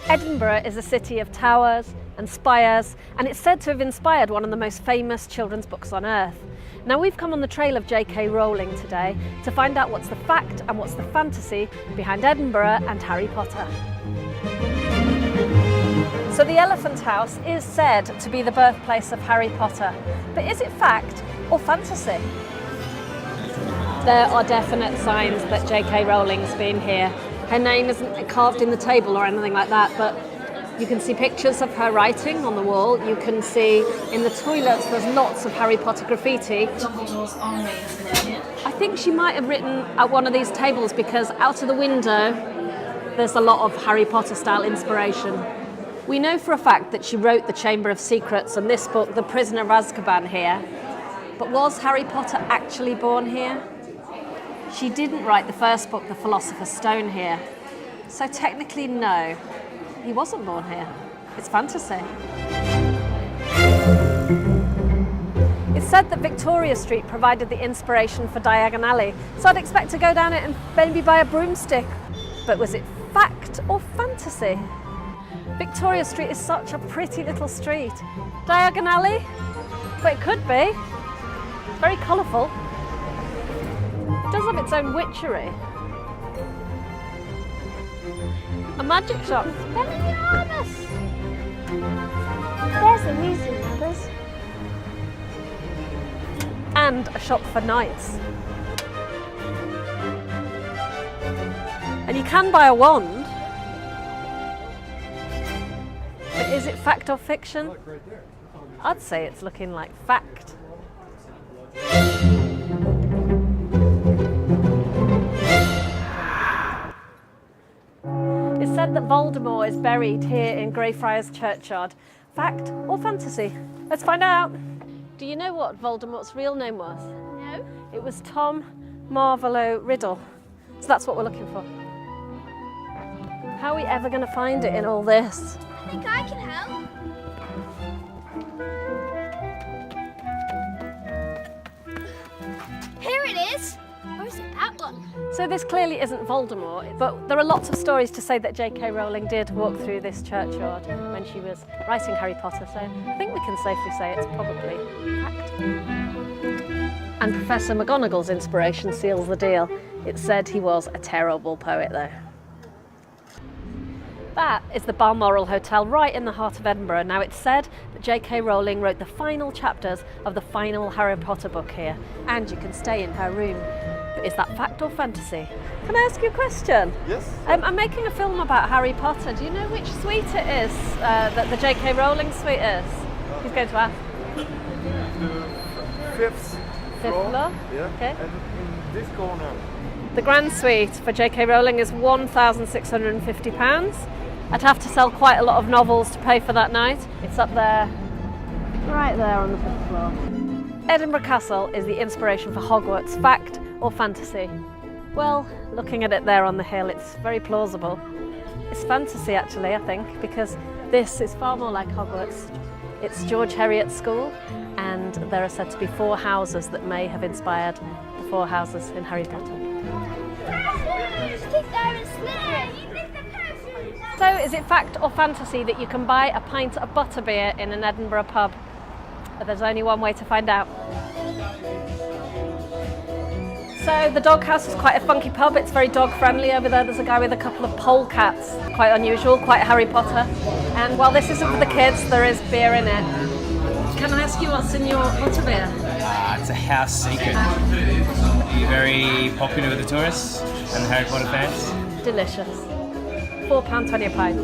Edinburgh is a city of towers and spires, and it's said to have inspired one of the most famous children's books on earth. Now we've come on the trail of J.K. Rowling today to find out what's the fact and what's the fantasy behind Edinburgh and Harry Potter. So the Elephant House is said to be the birthplace of Harry Potter, but is it fact or fantasy? There are definite signs that J.K. Rowling's been here. Her name isn't carved in the table or anything like that, but you can see pictures of her writing on the wall. You can see in the toilets there's lots of Harry Potter graffiti. I think she might have written at one of these tables because out of the window there's a lot of Harry Potter style inspiration. We know for a fact that she wrote The Chamber of Secrets and this book, The Prisoner of Azkaban, here. But was Harry Potter actually born here? She didn't write the first book, The Philosopher's Stone, here. So technically, no, he wasn't born here. It's fantasy. It's said that Victoria Street provided the inspiration for Diagon Alley, so I'd expect to go down it and maybe buy a broomstick. But was it fact or fantasy? Victoria Street is such a pretty little street. Diagon Alley? But it could be. It's very colourful. It does have its own witchery. A magic shop. Expelliarmus! There's the music numbers. And a shop for knights. And you can buy a wand. But is it fact or fiction? I'd say it's looking like fact. It's said that Voldemort is buried here in Greyfriars Churchyard. Fact or fantasy? Let's find out. Do you know what Voldemort's real name was? No. It was Tom Marvolo Riddle. So that's what we're looking for. How are we ever going to find it in all this? I think I can help. Here it is. Or is it that one? So this clearly isn't Voldemort, but there are lots of stories to say that J.K. Rowling did walk through this churchyard when she was writing Harry Potter, so I think we can safely say it's probably fact. And Professor McGonagall's inspiration seals the deal. It's said he was a terrible poet though. That is the Balmoral Hotel right in the heart of Edinburgh. Now it's said that J.K. Rowling wrote the final chapters of the final Harry Potter book here, and you can stay in her room. But is that fact or fantasy? Can I ask you a question? Yes. I'm making a film about Harry Potter. Do you know which suite it is that the J.K. Rowling suite is? Who's going to ask? The fifth floor. Yeah. Okay. And in this corner. The grand suite for J.K. Rowling is £1,650. I'd have to sell quite a lot of novels to pay for that night. It's up there, right there on the fifth floor. Edinburgh Castle is the inspiration for Hogwarts. Fact or fantasy? Well, looking at it there on the hill, it's very plausible. It's fantasy actually, I think, because this is far more like Hogwarts. It's George Heriot's school, and there are said to be 4 houses that may have inspired the 4 houses in Harry Potter. Stick there and slither. So is it fact or fantasy that you can buy a pint of butterbeer in an Edinburgh pub? But there's only one way to find out. So the Doghouse is quite a funky pub. It's very dog friendly. Over there there's a guy with a couple of polecats. Quite unusual, quite Harry Potter. And while this isn't for the kids, there is beer in it. Can I ask you what's in your butterbeer? It's a house secret. Are you very popular with the tourists and the Harry Potter fans? Delicious. £4.20 a pint.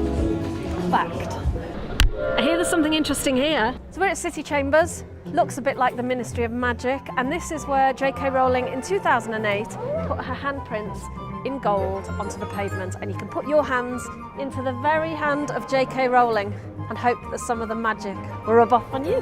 Fact. I hear there's something interesting here. So we're at City Chambers. Looks a bit like the Ministry of Magic, and this is where J.K. Rowling in 2008 put her handprints in gold onto the pavement, and you can put your hands into the very hand of J.K. Rowling and hope that some of the magic will rub off on you.